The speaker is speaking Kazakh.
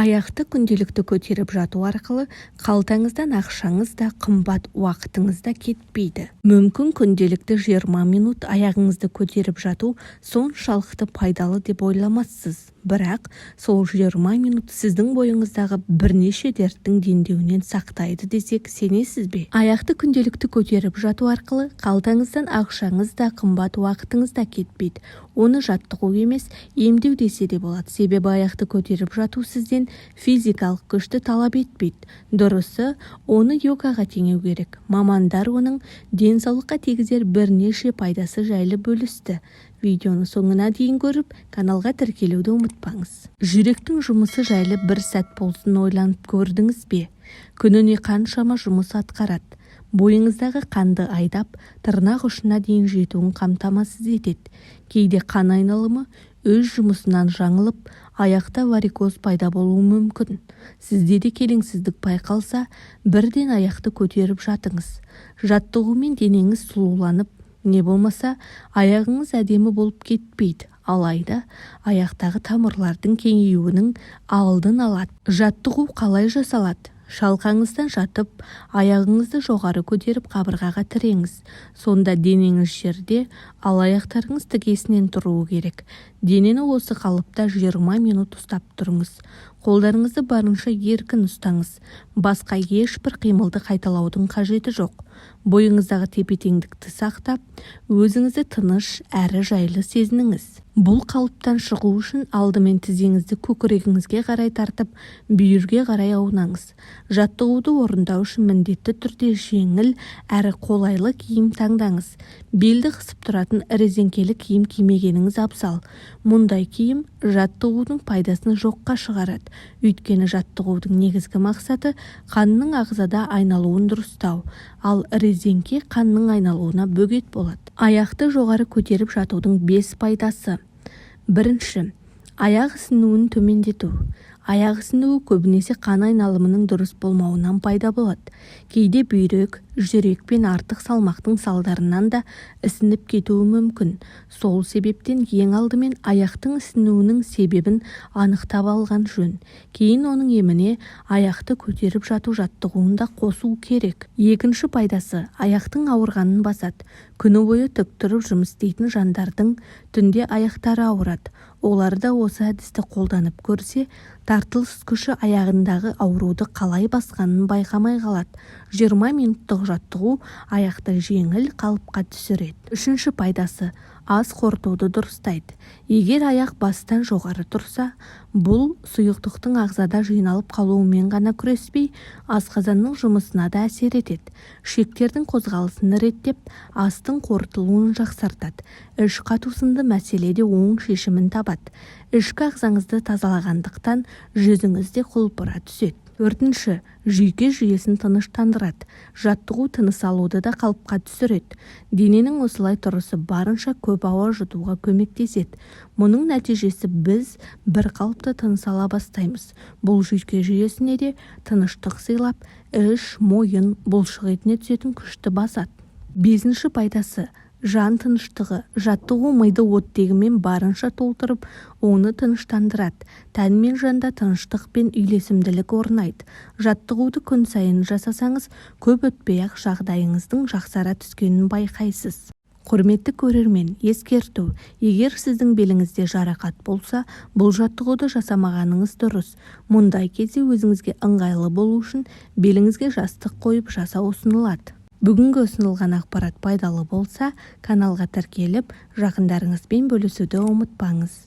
Аяқты күнделікті көтеріп жату арқылы қалтаңыздан ақшаңыз да қымбат уақытыңыз да кетпейді. Мүмкін күнделікті 20 минут аяғыңызды көтеріп жату соншалықты пайдалы деп ойламассыз. Бірақ сол 20 минут сіздің бойыңыздағы бірнеше дерттің дендеуінен сақтайды десек сенесіз бе? Аяқты күнделікті көтеріп жату арқылы қалтаңыздан ақшаңыз да қымбат уақытыңыз да кетпейді. Оны жаттығу емес, емдеу десе де болады. Себебі аяқты көтеріп жату сізден физикалық күшті талап етпейді. Дұрысы, оны йогаға теңеу керек. Мамандар оның денсаулыққа тигізер бірнеше пайдасы жайлы бөлісті. Видеоны соңына дейін көріп, каналға тіркелуді ұмытпаңыз. Жүректің жұмысы жайлы бір сәт болсын ойланып көрдіңіз бе? Күніне қаншама жұмыс атқарады? Бойыңыздағы қанды айдап, тырнақ ұшына дейін жетуін қамтамасыз етеді. Кейде қан айналымы өз жұмысынан жаңылып, аяқта варикоз пайда болуы мүмкін. Сізде де келеңсіздік байқалса, бірден аяқты көтеріп жатыңыз. Жаттығумен денеңіз сұлуланып, не болмаса аяғыңыз әдемі болып кетпейді. Алайда аяқтағы тамырлардың кеңеюінің алдын алады. Жаттығу қалай жасалады? Шалқаңыздан жатып, аяғыңызды жоғары көтеріп қабырғаға тіреңіз. Сонда денеңіз жерде, ал аяқтарыңыз тігесінен тұруы керек. Денені осы қалыпта 20 минут ұстап тұрыңыз. Қолдарыңызды барынша еркін ұстаңыз. Басқа ешбір қимылды қайталаудың қажеті жоқ. Бойыңыздағы тепе-теңдікті сақтап, өзіңізді тыныш әрі жайлы сезініңіз. Бұл қалыптан шығу үшін алдымен тізеңізді көкірегіңізге қарай тартып, бүйірге қарай аунаңыз. Жаттығуды орындау үшін міндетті түрде жеңіл әрі қолайлы киім таңдаңыз. Белді қысып тұратын резеңкелі киім кимегеніңіз абзал. Мұндай киім жаттығудың пайдасын жоққа шығарады. Өйткені жаттығудың негізгі мақсаты қанның ағзада айналуын дұрыстау, ал резеңке қанның айналуына бөгет болады. Аяқты жоғары көтеріп жатудың 5 пайдасы. Бірінші, аяқ ісінуін төмендету. Аяқ ісінуі көбінесе қан айналымының дұрыс болмауынан пайда болады. Кейде бүйрек, жүрек пен артық салмақтың салдарынан да ісініп кетуі мүмкін. Сол себептен ең алдымен аяқтың ісінуінің себебін анықтап алған жөн. Кейін оның еміне аяқты көтеріп жату жаттығуын да қосу керек. Екінші пайдасы, аяқтың ауырғанын басады. Күні бойы тік тұрып жұмыс істейтін жандардың түнде аяқтары ауырады. Олар да осы әдісті қолданып көрсе, тартылыс күші аяғындағы ауруды қалай басқанын байқамай қалады. 20 минуттық жаттығу аяқты жеңіл қалыпқа түсіреді. Үшінші пайдасы, ас қорытуды дұрыстайды. Егер аяқ бастан жоғары тұрса, бұл сұйықтықтың ағзада жиналып қалуымен ғана күреспей, асқазанның жұмысына да әсер етеді. Ішектердің қозғалысын реттеп, астың қорытылуын жақсартады. Іш қату сынды мәселеде оң шешімін табады. Ішкі ағзаңызды тазалағандықтан жүзіңіз де құлпыра түседі. Төртінші, жүйке жүйесін тыныштандырады. Жаттығу тыныс алуды да қалыпқа түсіреді. Дененің осылай тұрысы барынша көп ауа жұтуға көмектеседі. Мұның нәтижесі біз бір қалыпты тыныс ала бастаймыз. Бұл жүйке жүйесіне де тыныштық сыйлап, іш, мойын, бұлшық етіне түсетін күшті басады. Бесінші пайдасы, жан тыныштығы. Жаттығу миды оттегімен барынша толтырып, оны тыныштандырады. Тән мен жанда тыныштық пен үйлесімділік орнайды. Жаттығуды күн сайын жасасаңыз, көп өтпей-ақ жағдайыңыздың жақсара түскенін байқайсыз. Құрметті көрермен, ескерту. Егер сіздің беліңізде жарақат болса, бұл жаттығуды жасамағаныңыз дұрыс. Мұндай кезде өзіңізге ыңғайлы болу үшін беліңізге жастық қойып жасау ұсынылады. Бүгінгі ұсынылған ақпарат пайдалы болса, каналға тіркеліп, жақындарыңызбен бөлісуді ұмытпаңыз.